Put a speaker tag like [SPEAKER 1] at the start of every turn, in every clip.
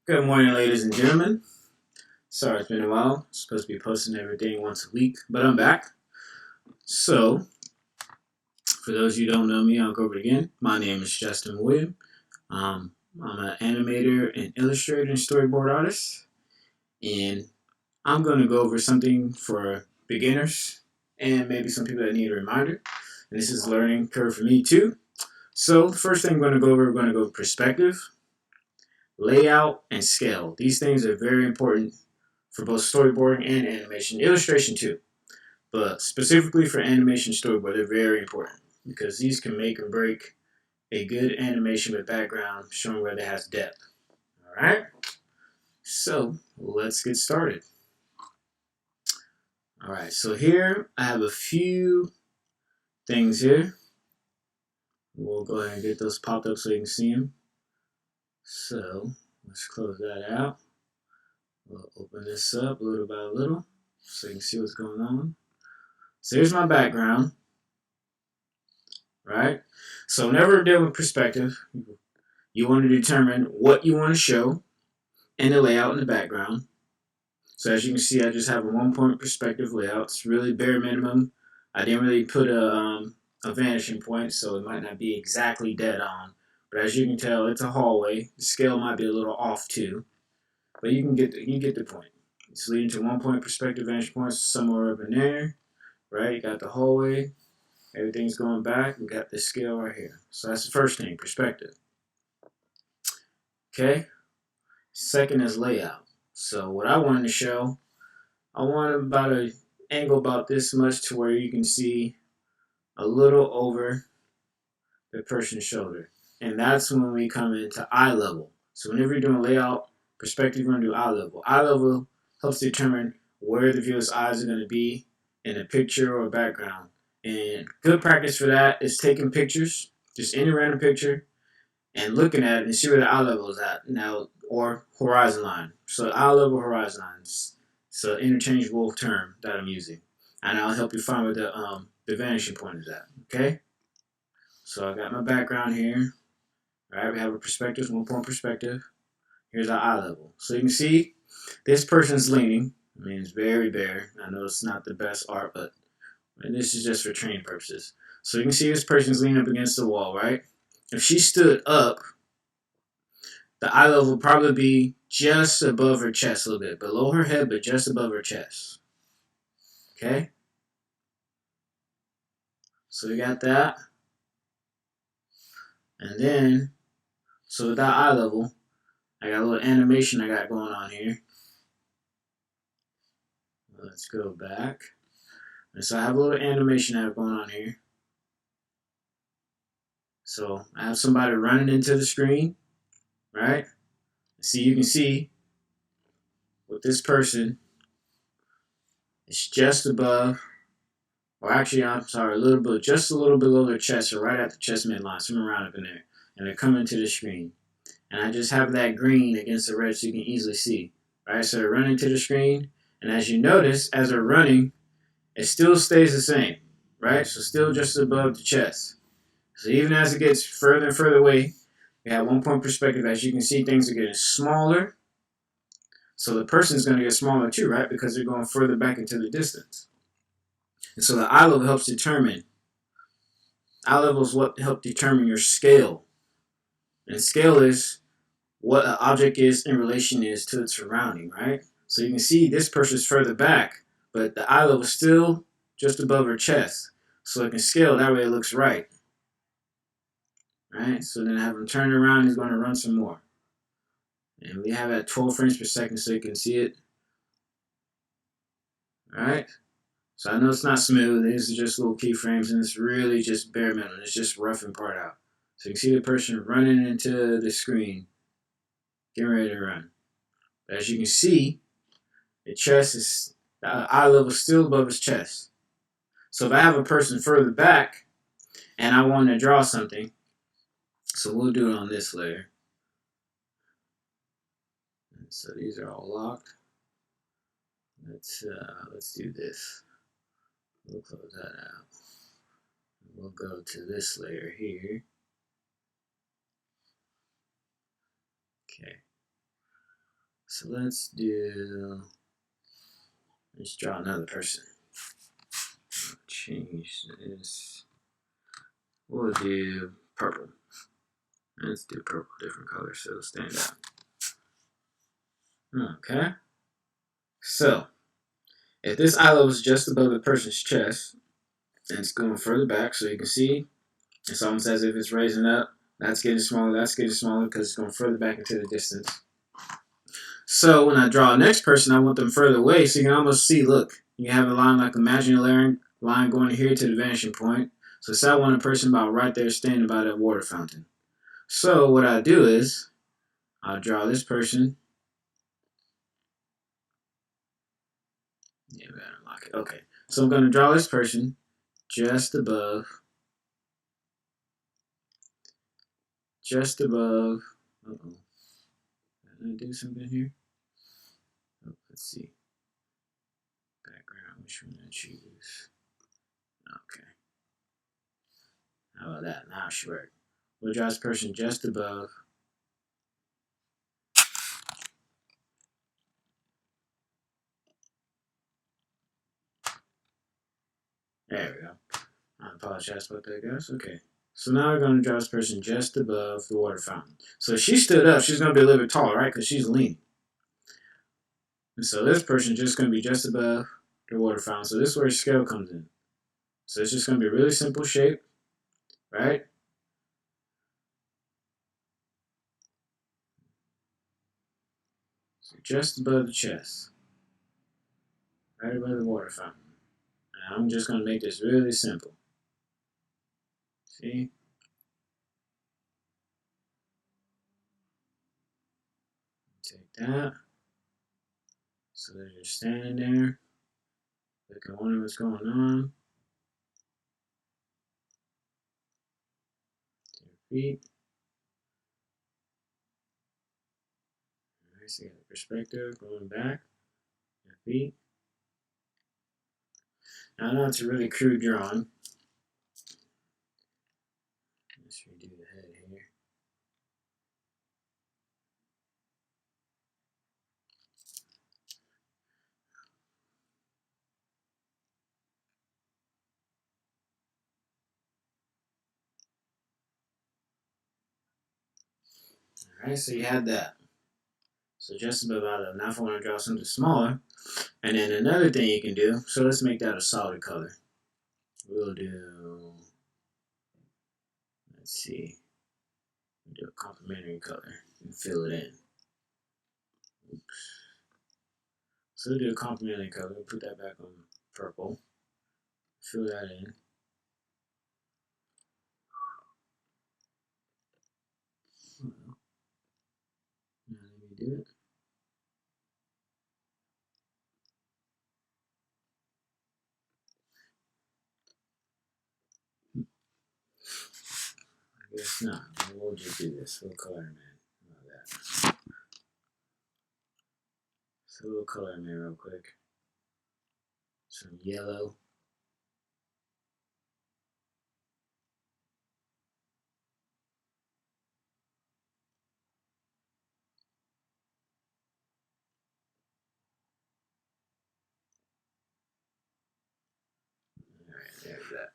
[SPEAKER 1] Good morning, ladies and gentlemen. Sorry it's been a while. I'm supposed to be posting everything once a week, but I'm back. So, for those of you who don't know me, I'll go over it again. My name is Justin William. I'm an animator and illustrator and storyboard artist, and I'm going to go over something for beginners and maybe some people that need a reminder. And this is a learning curve for me too. So, the first thing we're going to go over perspective, layout, and scale. These things are very important for both storyboarding and animation, illustration too. But specifically for animation storyboard, they're very important because these can make or break a good animation with background showing where it has depth. All right, so let's get started. All right, so here I have a few things here. We'll go ahead and get those popped up so you can see them. So let's close that out. We'll open this up little by little so you can see what's going on. So here's my background, right? So whenever dealing with perspective, you want to determine what you want to show and the layout in the background. So as you can see, I just have a 1 point perspective layout. It's really bare minimum. I didn't really put a vanishing point, so it might not be exactly dead on. But as you can tell, it's a hallway. The scale might be a little off too, but you get the point. It's leading to 1 point perspective vanishing points somewhere up in there, right? You got the hallway. Everything's going back. We got this scale right here. So that's the first thing, perspective. Okay. Second is layout. So what I wanted to show, I want about an angle about this much to where you can see a little over the person's shoulder. And that's when we come into eye level. So whenever you're doing layout, perspective, you're going to do eye level. Eye level helps determine where the viewer's eyes are going to be in a picture or background. And good practice for that is taking pictures, just any random picture, and looking at it and see where the eye level is at now, or horizon line. So eye level, horizon lines. It's an interchangeable term that I'm using, and I'll help you find where the vanishing point is at. Okay. So I got my background here. All right, we have a perspective, 1 point perspective. Here's our eye level. So you can see this person's leaning. I mean, it's very bare. I know it's not the best art, but this is just for training purposes. So you can see this person's leaning up against the wall, right? If she stood up, the eye level will probably be just above her chest a little bit. Below her head, but just above her chest. Okay? So we got that. And then, so with that eye level, I got a little animation I got going on here. Let's go back. And so I have a little animation I have going on here. So I have somebody running into the screen, right? See, you can see with this person, it's just above, or actually, I'm sorry, just a little below their chest, or right at the chest midline, somewhere around up in there. And they're coming to the screen. And I just have that green against the red so you can easily see, right? So they're running to the screen. And as you notice, as they're running, it still stays the same, right? So still just above the chest. So even as it gets further and further away, we have 1 point perspective. As you can see, things are getting smaller. So the person's going to get smaller too, right? Because they're going further back into the distance. And so the eye level helps determine. Eye level is what helps determine your scale. And scale is what an object is in relation is to its surrounding, right? So you can see this person's further back, but the eye level is still just above her chest. So it can scale, that way it looks right. Right? So then I have him turn around, he's going to run some more. And we have it at 12 frames per second so you can see it. Alright? So I know it's not smooth, these are just little keyframes, and it's really just bare minimum. It's just roughing part out. So you can see the person running into the screen, getting ready to run. But as you can see, the eye level is still above his chest. So if I have a person further back and I want to draw something, so we'll do it on this layer. So these are all locked. Let's do this. We'll close that out. We'll go to this layer here. Okay. So let's draw another person. I'll change this. We'll do purple. Let's do purple, different colors so it'll stand out. Okay. So, if this eye level is just above the person's chest, and it's going further back, so you can see it's almost as if it's raising up. That's getting smaller, because it's going further back into the distance. So when I draw a next person, I want them further away, so you can almost see, look, you have a line like imaginary line going here to the vanishing point. So say I want a person about right there standing by that water fountain. So what I do is, I'll draw this person. Yeah, we gotta unlock it. Okay. So I'm going to draw this person just above. Uh-oh. Did I do something here? Oh, let's see. Background, which one did I choose? Okay. How about that? Now it should work. We'll draw this person just above. There we go. I apologize about that, guys. Okay. So now we're going to draw this person just above the water fountain. So if she stood up, she's going to be a little bit taller, right? Because she's leaning. And so this person is just going to be just above the water fountain. So this is where scale comes in. So it's just going to be a really simple shape, right? So just above the chest, right above the water fountain. And I'm just going to make this really simple. See? Take that. So they're just standing there, looking, wondering what's going on. Their feet. Alright, so you got the perspective going back. Their feet. Now I know it's a really crude drawing. Let's redo the head here. Alright, so you had that. So just above that. Now if I want to draw something smaller, and then another thing you can do, so let's make that a solid color. We'll do, let's see, we'll do a complementary color and fill it in. Oops. So we'll do a complementary color, we'll put that back on purple, fill that in. Now let me do it. I guess not. We'll just do this. We'll color him in. Like that. So we'll color him in real quick. Some yellow. Alright, there's that.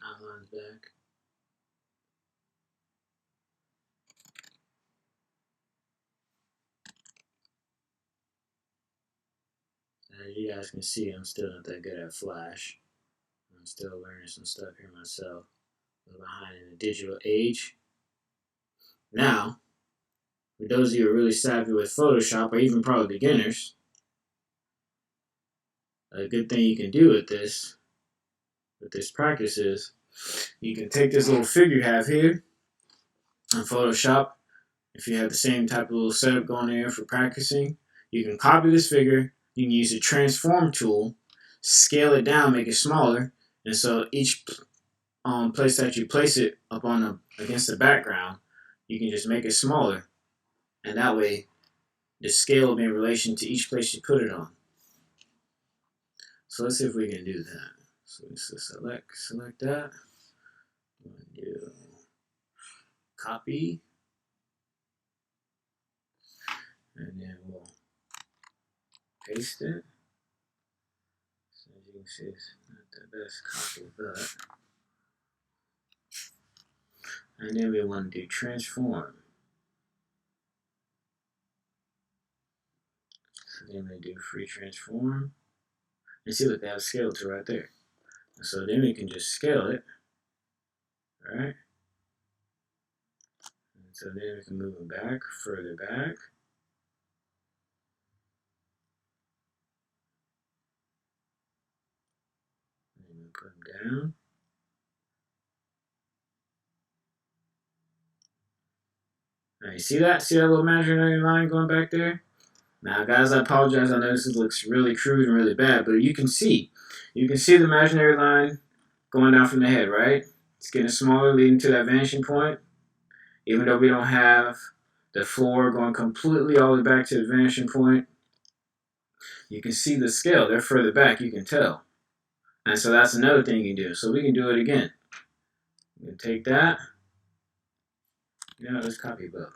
[SPEAKER 1] Outlines back. As you guys can see, I'm still not that good at Flash. I'm still learning some stuff here myself. I'm behind in the digital age. Now, for those of you who are really savvy with Photoshop, or even probably beginners, a good thing you can do with this practice is, you can take this little figure you have here in Photoshop. If you have the same type of little setup going there for practicing, you can copy this figure. You can use the transform tool, scale it down, make it smaller, and so each place that you place it up on against the background, you can just make it smaller, and that way the scale will be in relation to each place you put it on. So let's see if we can do that. So let's select that. Do copy, and then we'll paste it. So as you can see, it's not the best copy, but. And then we want to do transform. So then we do free transform. And see, look, they have scale to right there. So then we can just scale it, right? And so then we can move them back, further back. And then we put them down. Now you see that? See that little imaginary line going back there? Now, guys, I apologize. I know this looks really crude and really bad, but you can see the imaginary line going down from the head, right? It's getting smaller, leading to that vanishing point. Even though we don't have the floor going completely all the way back to the vanishing point, you can see the scale. They're further back, you can tell. And so that's another thing you can do. So we can do it again. We can take that. Let's copy both.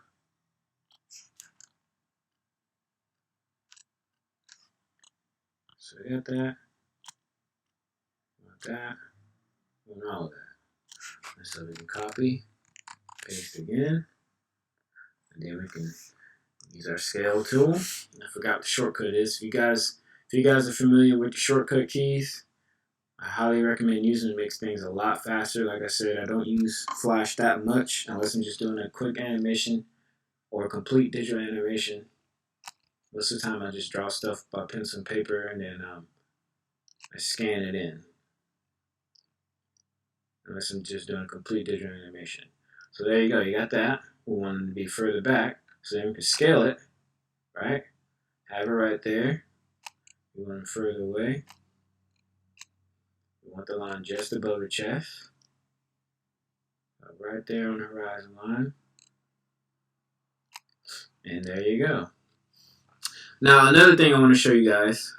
[SPEAKER 1] So we got that. Want that. Want all of that. And so we can copy, paste again. And then we can use our scale tool. I forgot what the shortcut is. If you guys are familiar with the shortcut keys, I highly recommend using it. It makes things a lot faster. Like I said, I don't use Flash that much unless I'm just doing a quick animation or a complete digital animation. Most of the time I just draw stuff by pencil and paper, and then I scan it in. Unless I'm just doing a complete digital animation. So there you go, you got that. We want it to be further back, so then we can scale it, right? Have it right there. We want it further away. We want the line just above the chest. Right there on the horizon line. And there you go. Now, another thing I want to show you guys.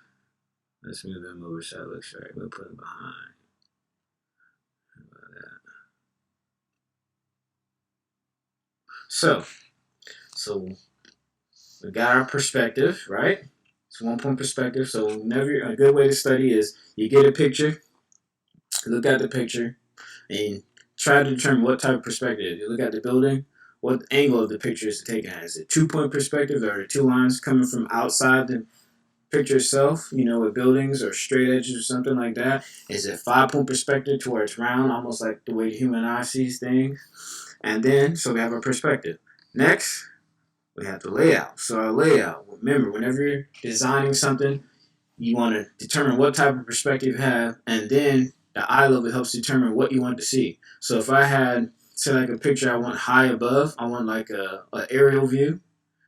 [SPEAKER 1] Let's move them over so it looks right. We'll put them behind. How about that? So we got our perspective, right? It's 1-point perspective. So whenever a good way to study is you get a picture, look at the picture, and try to determine what type of perspective. You look at the building, what angle of the picture is taken at. Is it 2-point perspective, or are there 2 lines coming from outside the picture itself, with buildings or straight edges or something like that? Is it 5-point perspective to where it's round, almost like the way the human eye sees things? And then, so we have our perspective. Next, we have the layout. So our layout, remember, whenever you're designing something, you want to determine what type of perspective you have, and then the eye level helps determine what you want to see. So if I had, say, like a picture I want high above, I want like a aerial view.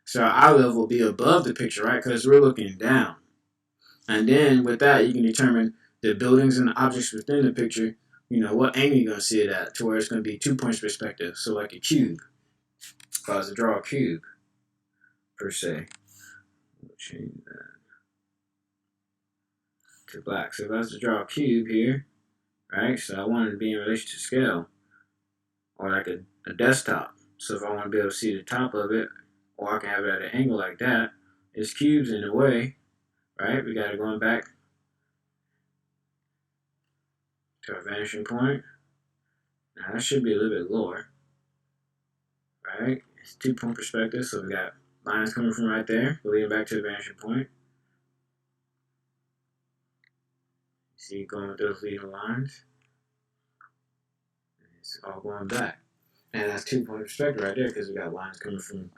[SPEAKER 1] So our eye level will be above the picture, right? Because we're looking down. And then with that, you can determine the buildings and the objects within the picture, what angle you're going to see it at, to where it's going to be 2 points perspective. So like a cube. If I was to draw a cube, per se, we'll change that to black. So if I was to draw a cube here, right? So I want it to be in relation to scale, or like a desktop. So if I want to be able to see the top of it, or I can have it at an angle like that, it's cubes in the way, right? We got it going back to our vanishing point. Now that should be a little bit lower, right? It's 2-point perspective, so we got lines coming from right there, leading back to the vanishing point. See, going with those leading lines. It's all going back. And that's 2-point perspective right there, because we got lines coming from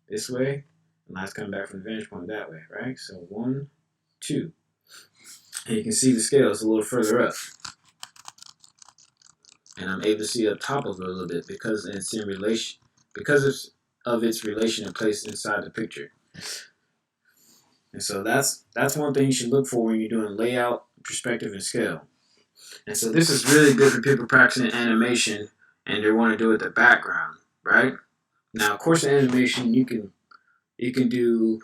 [SPEAKER 1] this way, and lines coming back from the vantage point that way, right? So 1, 2. And you can see the scale is a little further up. And I'm able to see up top of it a little bit because it's in relation, because of its relation and place inside the picture. And so that's one thing you should look for when you're doing layout, perspective, and scale. And so this is really good for people practicing animation and they want to do it the background, right? Now, of course, in animation, you can do,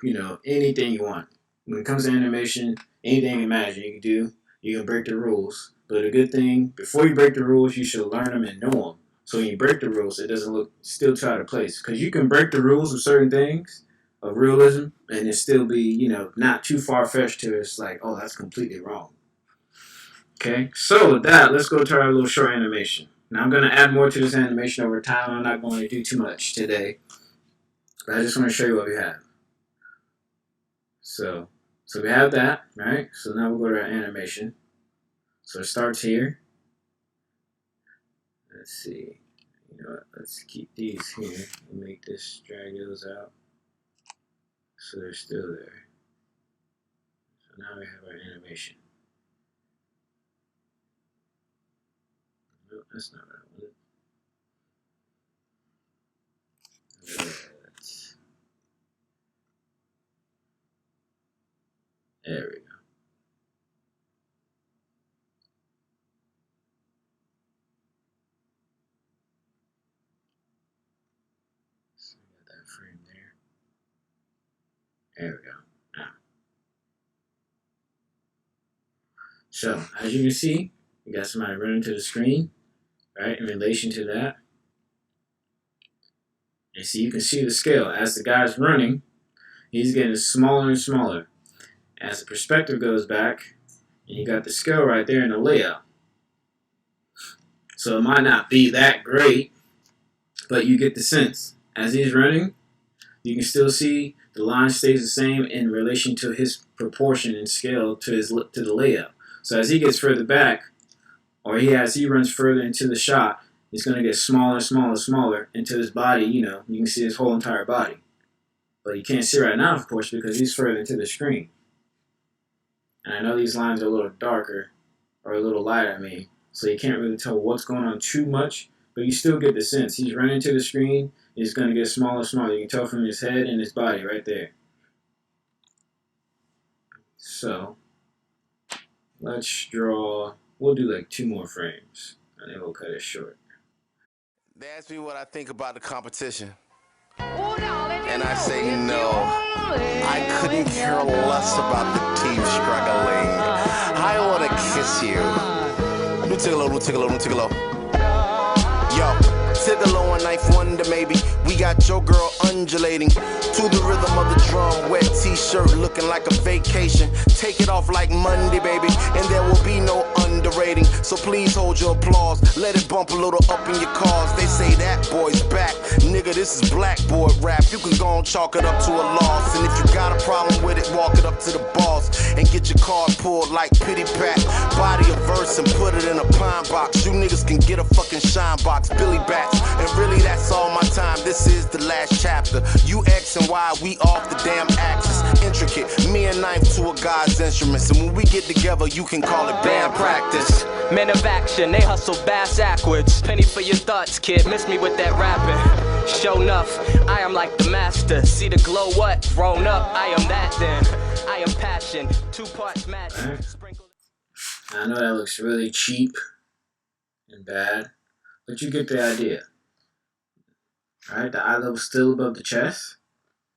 [SPEAKER 1] anything you want. When it comes to animation, anything you imagine you can do. You can break the rules. But a good thing, before you break the rules, you should learn them and know them. So when you break the rules, it doesn't look still try to place. Because you can break the rules of certain things of realism and it still be, not too far-fetched to it's like, oh, that's completely wrong. Okay, so with that, let's go to our little short animation. Now I'm going to add more to this animation over time. I'm not going to do too much today. But I just want to show you what we have. So we have that, right? So now we'll go to our animation. So it starts here. Let's see. You know what? Let's keep these here and make this, drag those out. So they're still there. So now we have our animation. No, that's not what I wanted. There we go. So we got that frame there. There we go. Now. So, as you can see, we got somebody running to the screen, right, in relation to that. And see, you can see the scale. As the guy's running, he's getting smaller and smaller. As the perspective goes back, and you got the scale right there in the layout. So it might not be that great, but you get the sense. As he's running, you can still see the line stays the same in relation to his proportion and scale to the layout. So as he gets further back, or as he runs further into the shot, it's going to get smaller and smaller and smaller until his body, you can see his whole entire body. But you can't see right now, of course, because he's further into the screen. And I know these lines are a little darker, or a little lighter, so you can't really tell what's going on too much, but you still get the sense. He's running to the screen, it's going to get smaller and smaller. You can tell from his head and his body right there. So, let's draw, we'll do like 2 more frames, and then we'll cut it short.
[SPEAKER 2] They ask me what I think about the competition, and I say no. I couldn't care less about the team struggling. I want to kiss you. Nutigalo. Yo, Tigalo and Knife Wonder, maybe. We got your girl undulating to the rhythm of the drum. Wet t-shirt looking like a vacation. Take it off like Monday, baby, and there will be no underrating. So please hold your applause. Let it bump a little up in your cars. They say that boy's back. Nigga, this is blackboard rap. You can go and chalk it up to a loss. And if you got a problem with it, walk it up to the boss and get your card pulled like Pity Pat. Body a verse and put it in a pine box. You niggas can get a fucking shine box, Billy Bats. And really, that's all my time. This is the last chapter. You X and Y, we off the damn axis. Intricate, me and Knife to a God's instruments. And when we get together, you can call it band practice.
[SPEAKER 3] Men of action, they hustle bass backwards. Penny for your thoughts, kid. Miss me with that rapping. Show enough, I am like the master. See the glow what? Grown up, I am that then. I am passion, 2 parts magic.
[SPEAKER 1] I know that looks really cheap and bad, but you get the idea. Alright, the eye level still above the chest,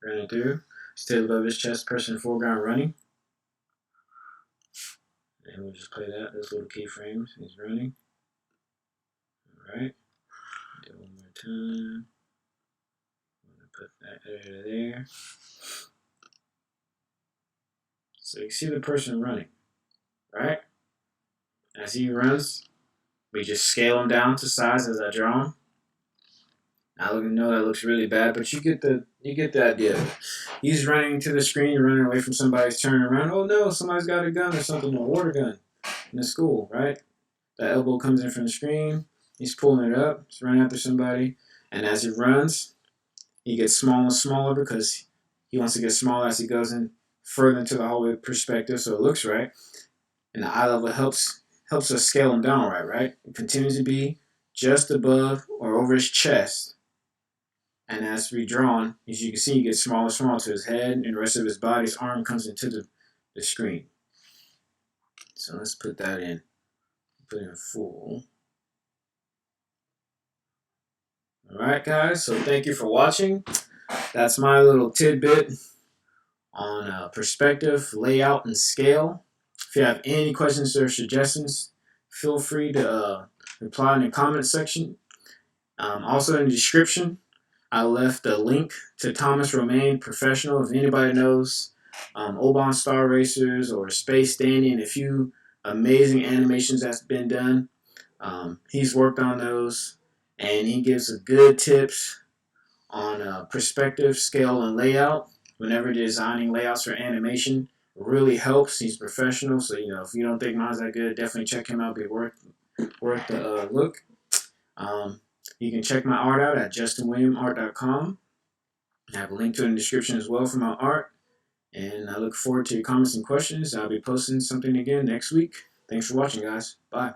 [SPEAKER 1] running through. Still above his chest, person foreground running. And we'll just play that, those little keyframes. He's running. Alright. Do it one more time. I'm going to put that area there. So you see the person running, right? As he runs, we just scale him down to size as I draw him. I know that looks really bad, but you get the idea. He's running to the screen, running away from somebody's turning around. Oh no, somebody's got a gun or something, a water gun in the school, right? The elbow comes in from the screen. He's pulling it up. He's running after somebody, and as he runs, he gets smaller and smaller because he wants to get smaller as he goes in further into the hallway perspective, so it looks right. And the eye level helps us scale him down right? It continues to be just above or over his chest. And as redrawn, as you can see, he gets smaller and smaller to his head, and the rest of his body, his arm comes into the screen. So let's put that in. Put in full. Alright guys, so thank you for watching. That's my little tidbit on perspective, layout, and scale. If you have any questions or suggestions, feel free to reply in the comment section. Also in the description, I left a link to Thomas Romain Professional. If anybody knows Oban Star Racers or Space Dandy and a few amazing animations that's been done, he's worked on those, and he gives a good tips on perspective, scale, and layout. Whenever designing layouts for animation, it really helps. He's professional, so if you don't think mine's that good, definitely check him out. Be worth the look. Um, you can check my art out at justinwilliamart.com. I have a link to it in the description as well for my art. And I look forward to your comments and questions. I'll be posting something again next week. Thanks for watching, guys. Bye.